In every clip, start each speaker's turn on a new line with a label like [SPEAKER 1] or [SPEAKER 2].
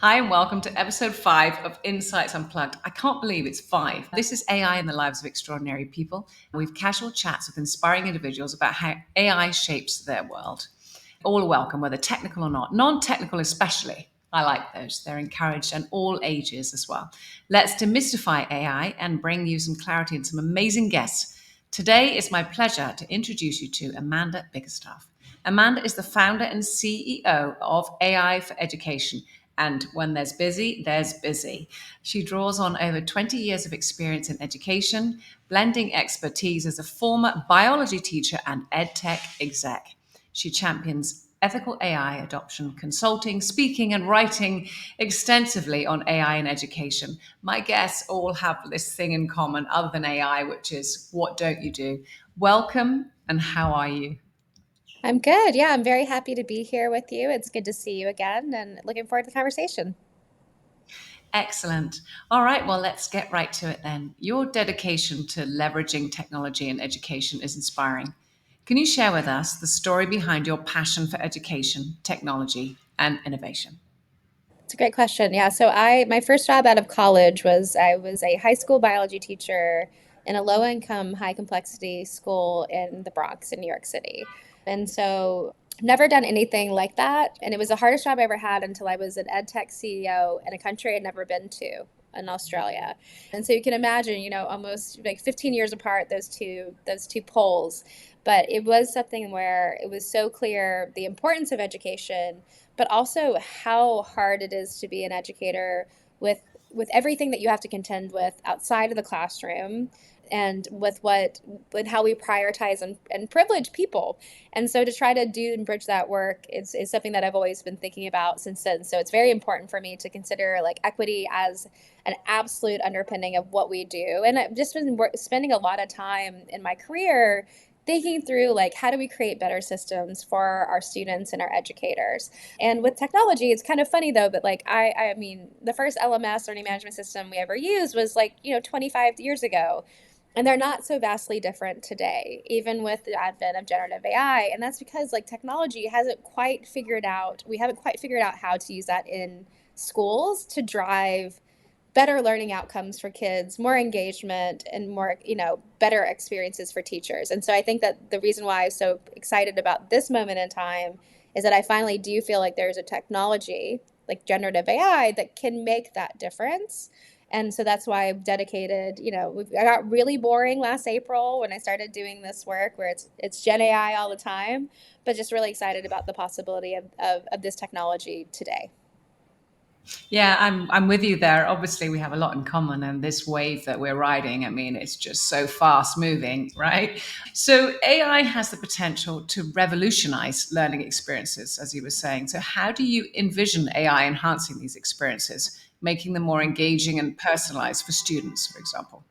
[SPEAKER 1] Hi, and welcome to episode 5 of Insights Unplugged. I can't believe it's 5. This is AI in the lives of extraordinary people. We've casual chats with inspiring individuals about how AI shapes their world. All are welcome, whether technical or not, non technical especially. I like those. They're encouraged and all ages as well. Let's demystify AI and bring you some clarity and some amazing guests. Today, it's my pleasure to introduce you to Amanda Bickerstaff. Amanda is the founder and CEO of AI for Education. And when there's busy, there's busy. She draws on over 20 years of experience in education, blending expertise as a former biology teacher and edtech exec. She champions ethical AI adoption, consulting, speaking, and writing extensively on AI in education. My guests all have this thing in common other than AI, which is what don't you do? Welcome, and how are you?
[SPEAKER 2] I'm good. Yeah, I'm very happy to be here with you. It's good to see you again and looking forward to the conversation.
[SPEAKER 1] Excellent. All right, well, let's get right to it then. Your dedication to leveraging technology in education is inspiring. Can you share with us the story behind your passion for education, technology, and innovation?
[SPEAKER 2] It's a great question. Yeah, so my first job out of college was I was a high school biology teacher in a low income, high complexity school in the Bronx in New York City. And so never done anything like that. And it was the hardest job I ever had until I was an ed tech CEO in a country I'd never been to in Australia. And so you can imagine, almost like 15 years apart, those two poles. But it was something where it was so clear the importance of education, but also how hard it is to be an educator with with everything that you have to contend with outside of the classroom and with how we prioritize and privilege people. And so to try to do and bridge that work is something that I've always been thinking about since then. So it's very important for me to consider like equity as an absolute underpinning of what we do. And I've just been spending a lot of time in my career thinking through like how do we create better systems for our students and our educators. And with technology, it's kind of funny though, but like I mean, the first LMS, learning management system, we ever used was like 25 years ago, and they're not so vastly different today, even with the advent of generative AI. And that's because like technology hasn't quite figured out, we haven't quite figured out how to use that in schools to drive better learning outcomes for kids, more engagement, and more, better experiences for teachers. And so I think that the reason why I'm so excited about this moment in time is that I finally do feel like there's a technology like generative AI that can make that difference. And so that's why I've dedicated, I got really boring last April when I started doing this work where it's Gen AI all the time, but just really excited about the possibility of this technology today.
[SPEAKER 1] Yeah, I'm with you there. Obviously, we have a lot in common, and this wave that we're riding, I mean, it's just so fast moving, right? So AI has the potential to revolutionize learning experiences, as you were saying. So how do you envision AI enhancing these experiences, making them more engaging and personalized for students, for example?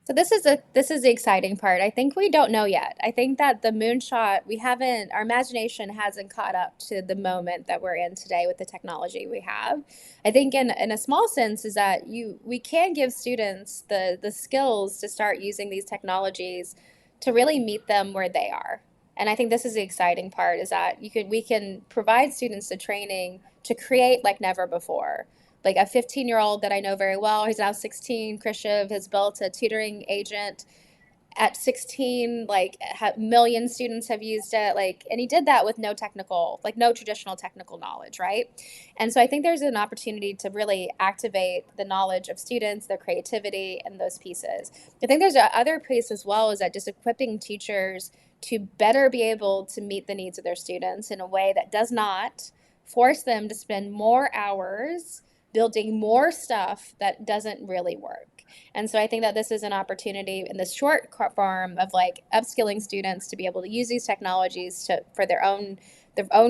[SPEAKER 2] So this is the exciting part. I think we don't know yet. I think that the moonshot, we haven't, our imagination hasn't caught up to the moment that we're in today with the technology we have. I think in a small sense is that we can give students the skills to start using these technologies to really meet them where they are. And I think this is the exciting part is that we can provide students the training to create like never before. Like a 15-year-old that I know very well, he's now 16, Krishiv, has built a tutoring agent at 16, like million students have used it, like, and he did that with no traditional technical knowledge, right? And so I think there's an opportunity to really activate the knowledge of students, their creativity, and those pieces. I think there's a other piece as well is that just equipping teachers to better be able to meet the needs of their students in a way that does not force them to spend more hours building more stuff that doesn't really work. And so I think that this is an opportunity in the short form of like upskilling students to be able to use these technologies for their own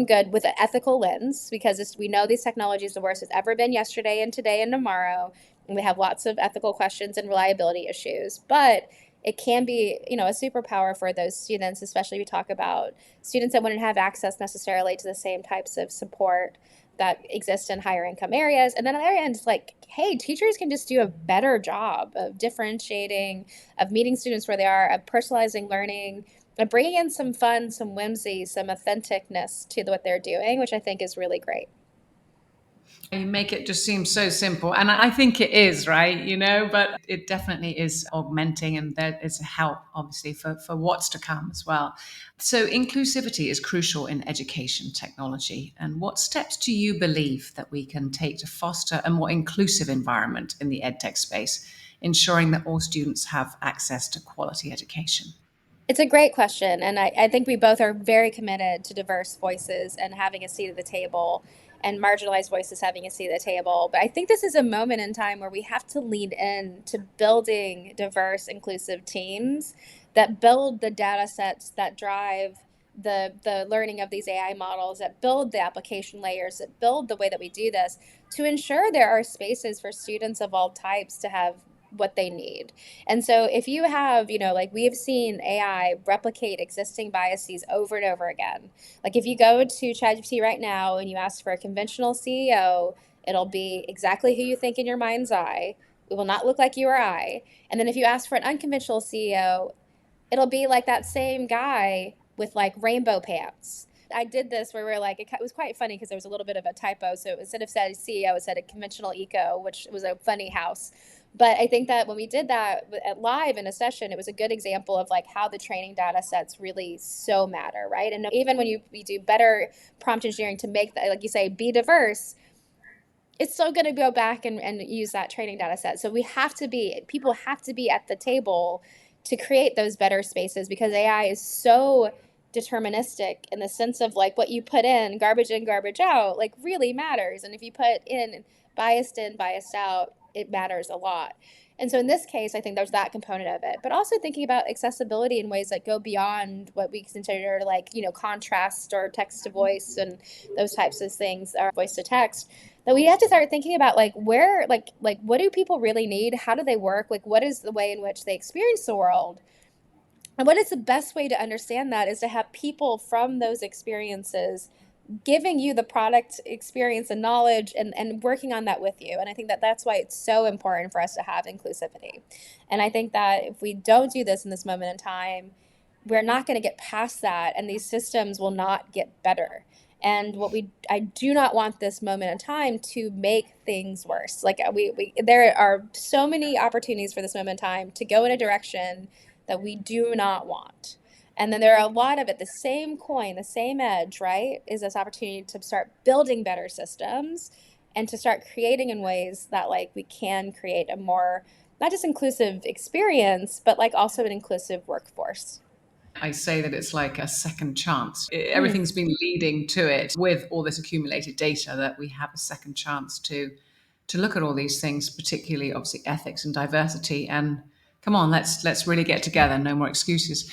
[SPEAKER 2] good with an ethical lens, because we know these technologies the worst has ever been yesterday and today and tomorrow, and we have lots of ethical questions and reliability issues. But it can be, a superpower for those students, especially we talk about students that wouldn't have access necessarily to the same types of support that exist in higher income areas. And then on the other end, it's like, hey, teachers can just do a better job of differentiating, of meeting students where they are, of personalizing learning, of bringing in some fun, some whimsy, some authenticness to what they're doing, which I think is really great.
[SPEAKER 1] You make it just seem so simple. And I think it is, right? But it definitely is augmenting, and there is a help, obviously, for what's to come as well. So, inclusivity is crucial in education technology. And what steps do you believe that we can take to foster a more inclusive environment in the edtech space, ensuring that all students have access to quality education?
[SPEAKER 2] It's a great question. And I think we both are very committed to diverse voices and having a seat at the table and marginalized voices having a seat at the table. But I think this is a moment in time where we have to lean in to building diverse, inclusive teams that build the data sets that drive the learning of these AI models, that build the application layers, that build the way that we do this to ensure there are spaces for students of all types to have what they need. And so if you have, like we have seen AI replicate existing biases over and over again. Like if you go to ChatGPT right now and you ask for a conventional CEO, it'll be exactly who you think in your mind's eye. It will not look like you or I. And then if you ask for an unconventional CEO, it'll be like that same guy with like rainbow pants. I did this where we're like, it was quite funny because there was a little bit of a typo. So instead of said CEO, it said a conventional eco, which was a funny house. But I think that when we did that at live in a session, it was a good example of like how the training data sets really so matter, right? And even when we do better prompt engineering to make that, like you say, be diverse, it's still going to go back and use that training data set. So people have to be at the table to create those better spaces because AI is so deterministic in the sense of like what you put in, garbage out, like really matters. And if you put in, biased out, it matters a lot. And so in this case, I think there's that component of it, but also thinking about accessibility in ways that go beyond what we consider like, contrast or text to voice and those types of things, or voice to text, that we have to start thinking about like where like what do people really need, how do they work, like what is the way in which they experience the world, and what is the best way to understand that is to have people from those experiences giving you the product experience and knowledge and working on that with you. And I think that that's why it's so important for us to have inclusivity. And I think that if we don't do this in this moment in time, we're not going to get past that and these systems will not get better. And I do not want this moment in time to make things worse. Like there are so many opportunities for this moment in time to go in a direction that we do not want. And then there are a lot of it, the same coin, the same edge, right? Is this opportunity to start building better systems and to start creating in ways that like we can create a more not just inclusive experience, but like also an inclusive workforce.
[SPEAKER 1] I say that it's like a second chance.
[SPEAKER 2] Mm.
[SPEAKER 1] Everything's been leading to it with all this accumulated data that we have a second chance to look at all these things, particularly obviously ethics and diversity. And come on, let's really get together. No more excuses.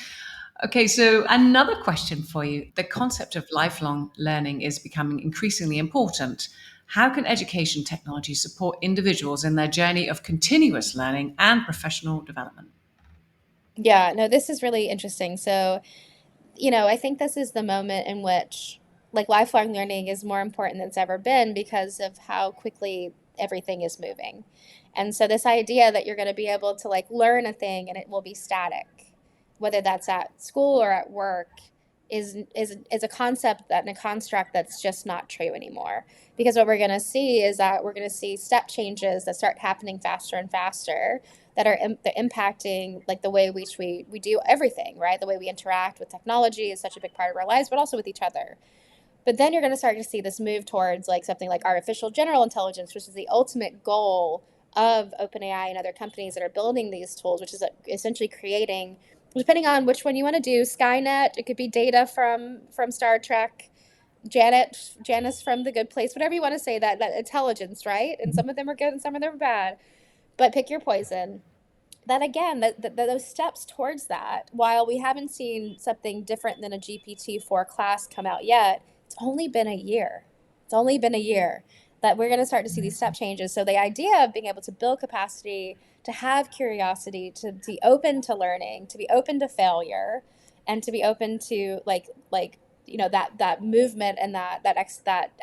[SPEAKER 1] Okay, so another question for you. The concept of lifelong learning is becoming increasingly important. How can education technology support individuals in their journey of continuous learning and professional development?
[SPEAKER 2] Yeah, no, this is really interesting. So, I think this is the moment in which like lifelong learning is more important than it's ever been because of how quickly everything is moving. And so this idea that you're going to be able to like learn a thing and it will be static, whether that's at school or at work, is a concept that and a construct that's just not true anymore. Because what we're going to see is that we're going to see step changes that start happening faster and faster that are impacting like the way which we do everything, right? The way we interact with technology is such a big part of our lives, but also with each other. But then you're going to start to see this move towards like something like artificial general intelligence, which is the ultimate goal of OpenAI and other companies that are building these tools, which is essentially creating, depending on which one you want to do, Skynet. It could be Data from Star Trek, Janice from The Good Place, whatever you want to say. That intelligence, right? And some of them are good and some of them are bad. But pick your poison. That again, those steps towards that, while we haven't seen something different than a GPT-4 class come out yet, it's only been a year. It's only been a year that we're going to start to see these step changes. So the idea of being able to build capacity, to have curiosity, to be open to learning, to be open to failure, and to be open to that movement and that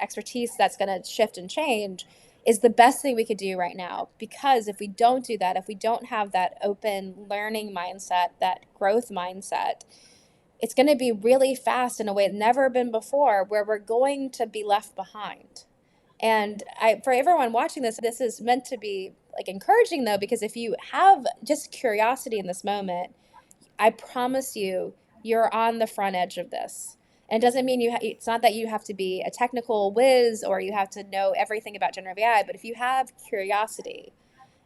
[SPEAKER 2] expertise that's going to shift and change is the best thing we could do right now. Because if we don't do that, if we don't have that open learning mindset, that growth mindset, it's going to be really fast in a way it's never been before, where we're going to be left behind. And for everyone watching this is meant to be like encouraging though, because if you have just curiosity in this moment, I promise you, you're on the front edge of this. And it doesn't mean it's not that you have to be a technical whiz or you have to know everything about generative AI, but if you have curiosity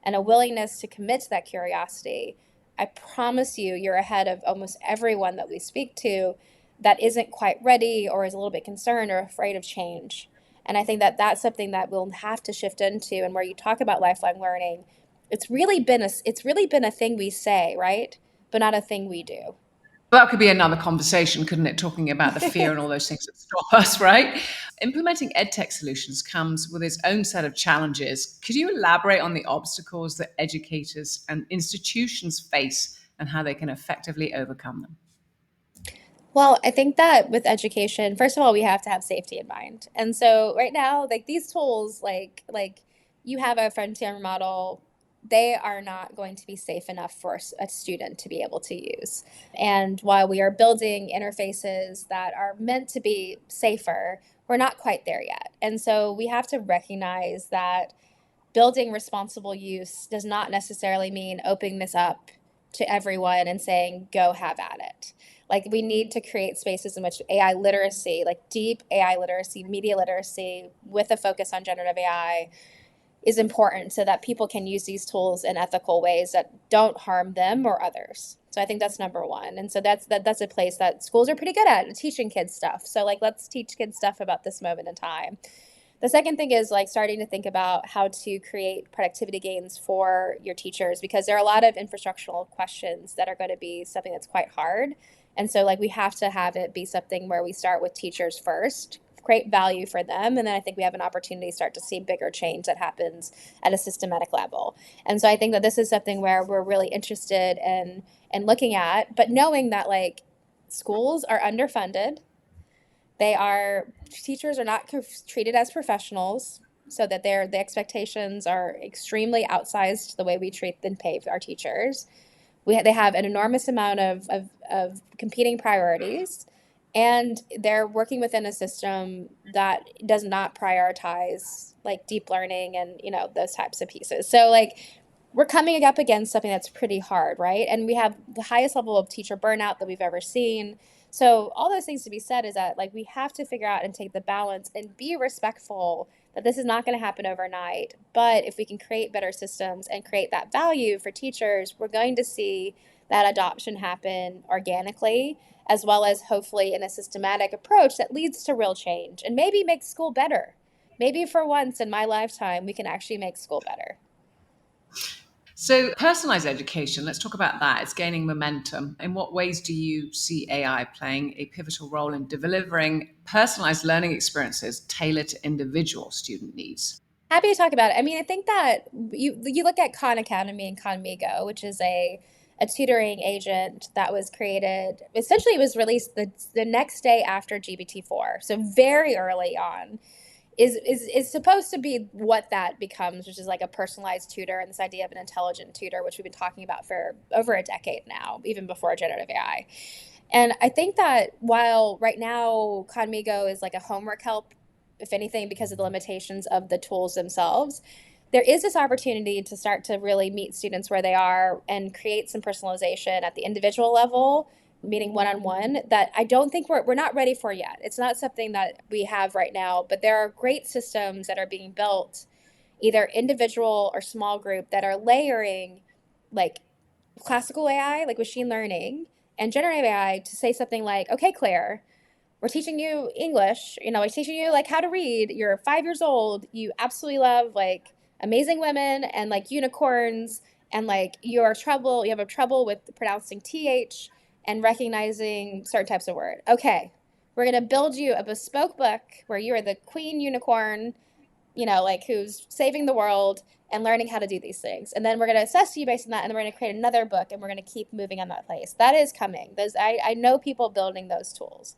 [SPEAKER 2] and a willingness to commit to that curiosity, I promise you, you're ahead of almost everyone that we speak to that isn't quite ready or is a little bit concerned or afraid of change. And I think that that's something that we'll have to shift into. And where you talk about lifelong learning, it's really been a thing we say, right? But not a thing we do.
[SPEAKER 1] That could be another conversation, couldn't it? Talking about the fear and all those things that stop us, right? Implementing edtech solutions comes with its own set of challenges. Could you elaborate on the obstacles that educators and institutions face and how they can effectively overcome them?
[SPEAKER 2] Well, I think that with education, first of all, we have to have safety in mind. And so right now, like these tools, like you have a frontier model, they are not going to be safe enough for a student to be able to use. And while we are building interfaces that are meant to be safer, we're not quite there yet. And so we have to recognize that building responsible use does not necessarily mean opening this up to everyone and saying, go have at it. Like, we need to create spaces in which AI literacy, like deep AI literacy, media literacy, with a focus on generative AI, is important so that people can use these tools in ethical ways that don't harm them or others. So I think that's number one. And so that's a place that schools are pretty good at teaching kids stuff. So like, let's teach kids stuff about this moment in time. The second thing is like starting to think about how to create productivity gains for your teachers, because there are a lot of infrastructural questions that are going to be something that's quite hard. And so like we have to have it be something where we start with teachers first, create value for them, and then I think we have an opportunity to start to see bigger change that happens at a systematic level. And so I think that this is something where we're really interested in looking at, but knowing that like schools are underfunded, teachers are not treated as professionals, so that the expectations are extremely outsized to the way we treat and pay our teachers. They have an enormous amount of competing priorities, and they're working within a system that does not prioritize like deep learning and those types of pieces. So like we're coming up against something that's pretty hard, right? And we have the highest level of teacher burnout that we've ever seen. So all those things to be said is that like we have to figure out and take the balance and be respectful that this is not going to happen overnight. But if we can create better systems and create that value for teachers, we're going to see that adoption happen organically, as well as hopefully in a systematic approach that leads to real change and maybe makes school better. Maybe for once in my lifetime, we can actually make school better.
[SPEAKER 1] So, personalized education, let's talk about that. It's gaining momentum. In what ways do you see AI playing a pivotal role in delivering personalized learning experiences tailored to individual student needs?
[SPEAKER 2] Happy to talk about it. I mean, I think that you look at Khan Academy and Khanmigo, which is a tutoring agent that was created. Essentially, it was released the next day after GPT-4, so very early on. Is supposed to be what that becomes, which is like a personalized tutor, and this idea of an intelligent tutor, which we've been talking about for over a decade now, even before generative AI. And I think that while right now Conmigo is like a homework help, if anything, because of the limitations of the tools themselves, there is this opportunity to start to really meet students where they are and create some personalization at the individual level, meeting one-on-one, that I don't think we're not ready for yet. It's not something that we have right now, but there are great systems that are being built, either individual or small group, that are layering like classical AI, like machine learning, and generative AI to say something like, okay, Claire, we're teaching you English, like teaching you like how to read. You're 5 years old. You absolutely love like amazing women and like unicorns, and like you have a trouble with pronouncing TH and recognizing certain types of word. Okay, we're gonna build you a bespoke book where you are the queen unicorn, like who's saving the world and learning how to do these things. And then we're going to assess you based on that. And then we're going to create another book and we're going to keep moving on that place. That is coming. I know people building those tools.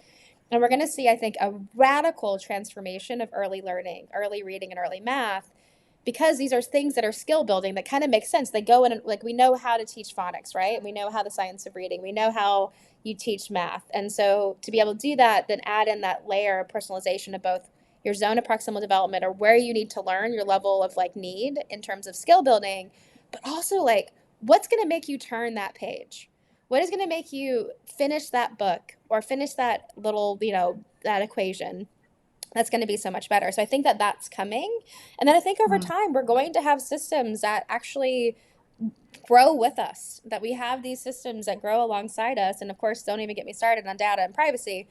[SPEAKER 2] And we're going to see, I think, a radical transformation of early learning, early reading, and early math, because these are things that are skill building that kind of make sense. They go in, like, we know how to teach phonics, right? We know how the science of reading. We know how you teach math. And so to be able to do that, then add in that layer of personalization of both your zone of proximal development, or where you need to learn, your level of like need in terms of skill building, but also like what's going to make you turn that page? What is going to make you finish that book or finish that little, that equation? That's going to be so much better. So I think that that's coming. And then I think over
[SPEAKER 1] Mm.
[SPEAKER 2] time, we're going to have systems that actually grow with us, that we have these systems that grow alongside us. And of course, don't even get me started on data and privacy.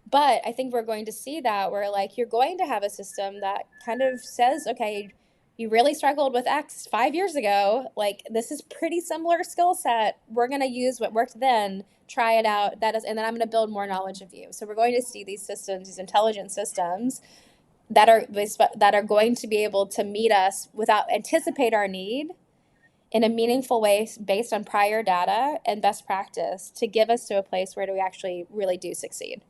[SPEAKER 2] But I think we're going to see that where like you're going to have a system that kind of says, okay, you really struggled with X 5 years ago. Like this is pretty similar skill set. We're going to use what worked then, try it out. That is, and then I'm going to build more knowledge of you. So we're going to see these systems, these intelligent systems that are going to be able to meet us without anticipate our need in a meaningful way based on prior data and best practice to give us to a place where we actually really do succeed.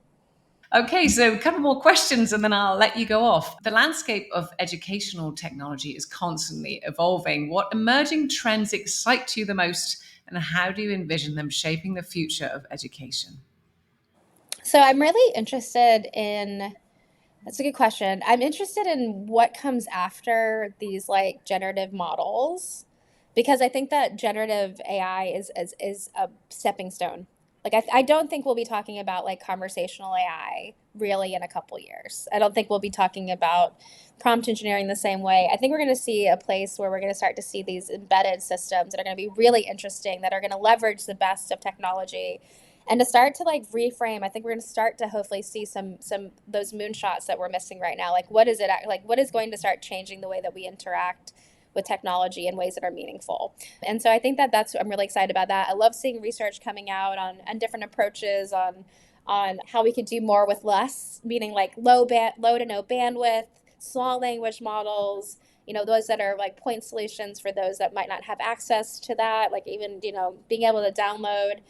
[SPEAKER 1] Okay, so a couple more questions and then I'll let you go off. The landscape of educational technology is constantly evolving. What emerging trends excite you the most, and how do you envision them shaping the future of education?
[SPEAKER 2] So I'm really interested in That's a good question. I'm interested in what comes after these like generative models because I think that generative AI is a stepping stone. Like I don't think we'll be talking about like conversational AI really in a couple years. I don't think we'll be talking about prompt engineering the same way. I think we're going to see a place where we're going to start to see these embedded systems that are going to be really interesting, that are going to leverage the best of technology and to start to like reframe. I think we're going to start to hopefully see some those moonshots that we're missing right now. Like what is it like what is going to start changing the way that we interact with technology in ways that are meaningful. And so I think that I'm really excited about that. I love seeing research coming out on different approaches on how we could do more with less, meaning like low to no bandwidth, small language models, those that are like point solutions for those that might not have access to that, like even, being able to download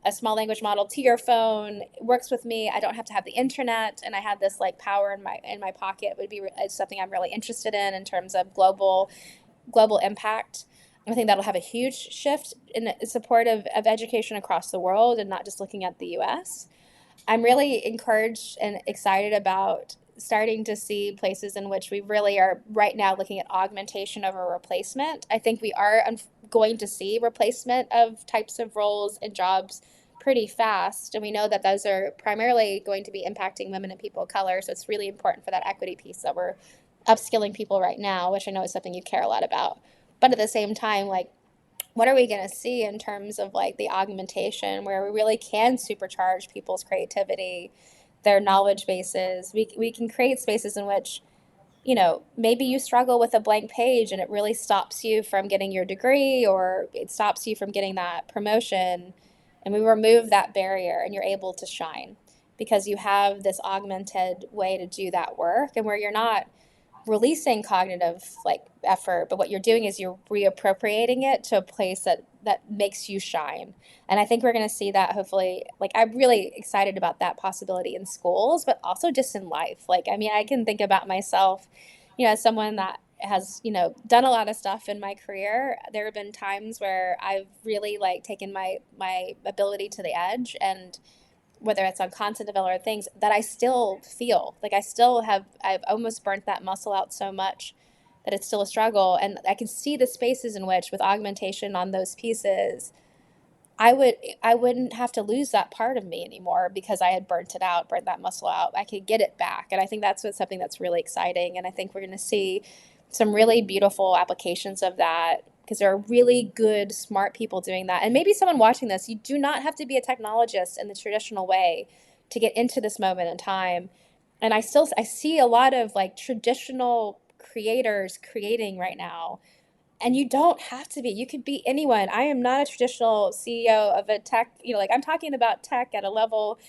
[SPEAKER 2] a small language model to your phone works with me. I don't have to have the internet, and I have this like power in my pocket. Would be something I'm really interested in terms of global impact. I think that'll have a huge shift in support of education across the world and not just looking at the US. I'm really encouraged and excited about starting to see places in which we really are right now looking at augmentation over replacement. I think we are going to see replacement of types of roles and jobs pretty fast. And we know that those are primarily going to be impacting women and people of color. So it's really important for that equity piece that we're upskilling people right now, which I know is something you care a lot about. But at the same time, like, what are we going to see in terms of like the augmentation where we really can supercharge people's creativity, their knowledge bases? We can create spaces in which, maybe you struggle with a blank page and it really stops you from getting your degree or it stops you from getting that promotion. And we remove that barrier and you're able to shine because you have this augmented way to do that work and where you're not releasing cognitive like effort, but what you're doing is you're reappropriating it to a place that makes you shine. And I think we're going to see that hopefully. Like I'm really excited about that possibility in schools, but also just in life. Like I mean, I can think about myself, as someone that has done a lot of stuff in my career. There have been times where I've really like taken my ability to the edge, and whether it's on content development or things that I still feel like I've almost burnt that muscle out so much that it's still a struggle. And I can see the spaces in which with augmentation on those pieces, I wouldn't have to lose that part of me anymore because I had burnt that muscle out. I could get it back. And I think that's something that's really exciting. And I think we're going to see some really beautiful applications of that because there are really good, smart people doing that. And maybe someone watching this, you do not have to be a technologist in the traditional way to get into this moment in time. And I see a lot of like traditional creators creating right now, and you don't have to be. You could be anyone. I am not a traditional CEO of a tech, like I'm talking about tech at a level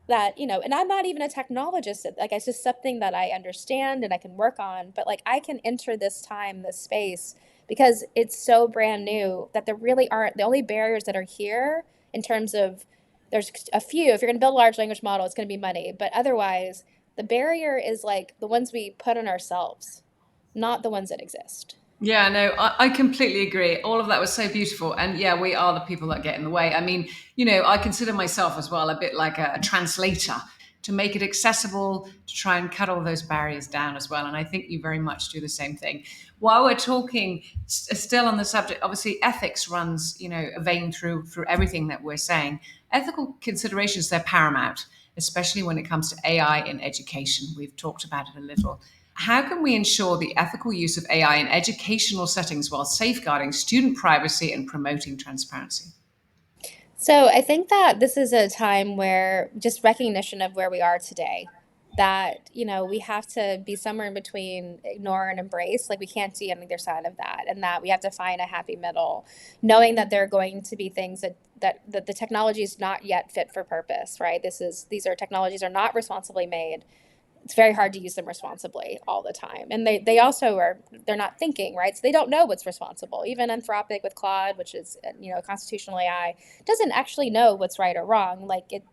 [SPEAKER 2] that, and I'm not even a technologist. Like it's just something that I understand and I can work on. But like I can enter this space because it's so brand new that there really aren't the only barriers that are here in terms of there's a few. If you're going to build a large language model, it's going to be money. But otherwise, the barrier is like the ones we put on ourselves, not the ones that exist.
[SPEAKER 1] Yeah, no, I completely agree. All of that was so beautiful. And yeah, we are the people that get in the way. I mean, I consider myself as well a bit like a translator. to make it accessible, to try and cut all those barriers down as well. And I think you very much do the same thing. While we're talking, still on the subject, obviously ethics runs, a vein through everything that we're saying. Ethical considerations, they're paramount, especially when it comes to AI in education. We've talked about it a little. How can we ensure the ethical use of AI in educational settings while safeguarding student privacy and promoting transparency?
[SPEAKER 2] So I think that this is a time where just recognition of where we are today, that, we have to be somewhere in between ignore and embrace. Like we can't see on either side of that, and that we have to find a happy middle, knowing that there are going to be things that the technology is not yet fit for purpose, right? These are technologies are not responsibly made. It's very hard to use them responsibly all the time. And they also they're not thinking, right? So they don't know what's responsible. Even Anthropic with Claude, which is, constitutional AI, doesn't actually know what's right or wrong,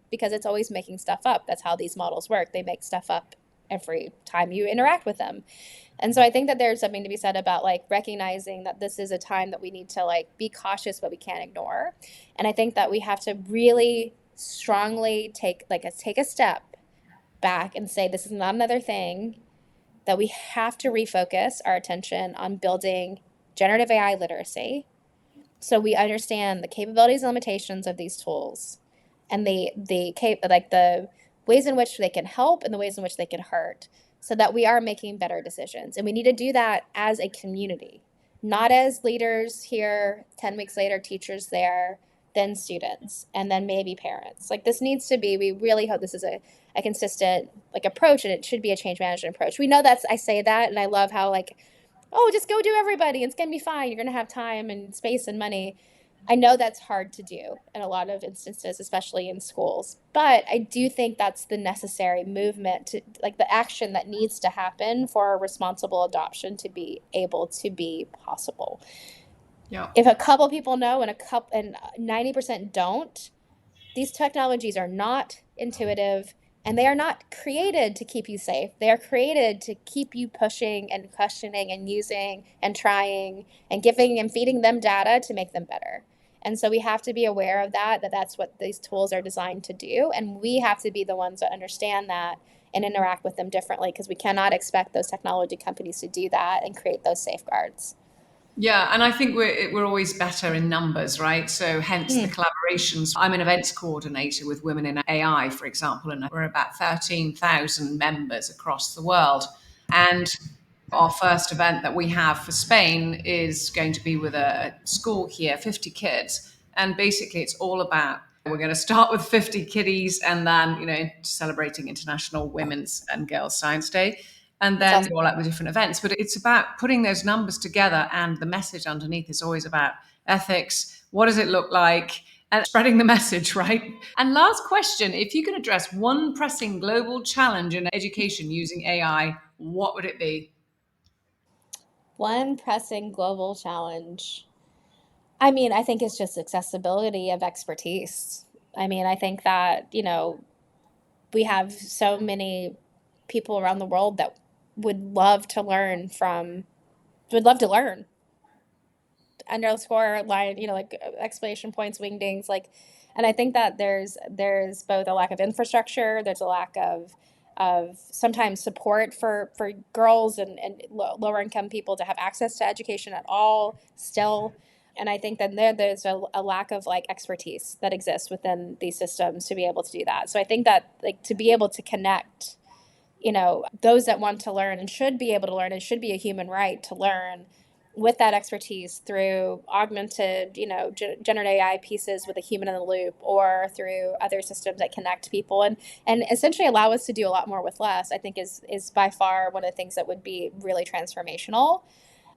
[SPEAKER 2] because it's always making stuff up. That's how these models work. They make stuff up every time you interact with them. And so I think that there's something to be said about recognizing that this is a time that we need to be cautious, but we can't ignore. And I think that we have to really strongly take a step back and say this is not another thing, that we have to refocus our attention on building generative AI literacy so we understand the capabilities and limitations of these tools, and the ways in which they can help and the ways in which they can hurt, so that we are making better decisions. And we need to do that as a community, not as leaders here, 10 weeks later, teachers there, then students, and then maybe parents. This needs to be, we really hope this is a consistent approach, and it should be a change management approach. We know I say that, and I love how oh, just go do everybody. It's going to be fine. You're going to have time and space and money. I know that's hard to do in a lot of instances, especially in schools. But I do think that's the necessary movement to the action that needs to happen for a responsible adoption to be able to be possible.
[SPEAKER 1] Yeah.
[SPEAKER 2] If a couple people know and 90% don't, these technologies are not intuitive, and they are not created to keep you safe. They are created to keep you pushing and questioning and using and trying and giving and feeding them data to make them better. And so we have to be aware of that's what these tools are designed to do. And we have to be the ones that understand that and interact with them differently, because we cannot expect those technology companies to do that and create those safeguards.
[SPEAKER 1] Yeah, and I think we're always better in numbers, right? So hence the
[SPEAKER 2] Mm.
[SPEAKER 1] collaborations. I'm an events coordinator with Women in AI, for example, and we're about 13,000 members across the world. And our first event that we have for Spain is going to be with a school here, 50 kids. And basically it's all about, we're going to start with 50 kiddies, and then, celebrating International Women's and Girls Science Day, and
[SPEAKER 2] That's
[SPEAKER 1] then
[SPEAKER 2] awesome.
[SPEAKER 1] roll out with different events. But it's about putting those numbers together, and the message underneath is always about ethics. What does it look like? And spreading the message, right? And last question, if you could address one pressing global challenge in education using AI, what would it be?
[SPEAKER 2] One pressing global challenge. I mean, I think it's just accessibility of expertise. I mean, I think that, we have so many people around the world that would love to learn would love to learn. Underscore line, exclamation points, wingdings, and I think that there's both a lack of infrastructure, there's a lack of sometimes support for girls and lower income people to have access to education at all still. And I think that there's a lack of expertise that exists within these systems to be able to do that. So I think that to be able to connect, those that want to learn and should be able to learn, and should be a human right to learn, with that expertise through augmented, generative AI pieces with a human in the loop, or through other systems that connect people and essentially allow us to do a lot more with less, I think is by far one of the things that would be really transformational.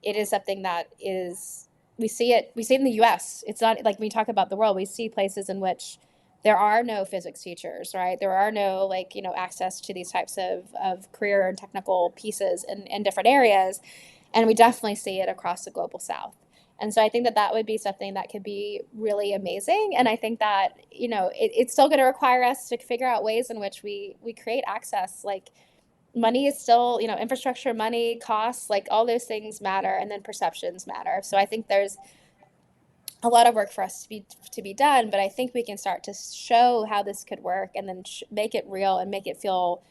[SPEAKER 2] It is something that is, we see it in the US. It's not like when we talk about the world, we see places in which there are no physics teachers, right? There are no access to these types of career and technical pieces in different areas. And we definitely see it across the global south. And so I think that would be something that could be really amazing. And I think that, it's still going to require us to figure out ways in which we create access. Money is still, infrastructure, money, costs, all those things matter. And then perceptions matter. So I think there's a lot of work for us to be done, but I think we can start to show how this could work and then make it real and make it feel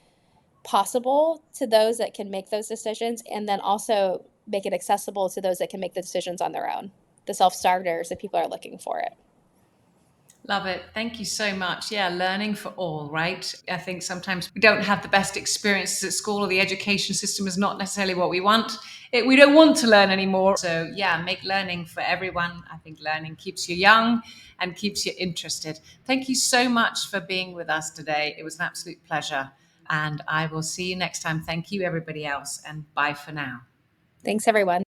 [SPEAKER 2] possible to those that can make those decisions, and then also make it accessible to those that can make the decisions on their own, the self-starters, if people are looking for it.
[SPEAKER 1] Love it. Thank you so much. Yeah, learning for all, right? I think sometimes we don't have the best experiences at school, or the education system is not necessarily what we want. We don't want to learn anymore. So, yeah, make learning for everyone. I think learning keeps you young and keeps you interested. Thank you so much for being with us today. It was an absolute pleasure. And I will see you next time. Thank you, everybody else. And bye for now.
[SPEAKER 2] Thanks, everyone.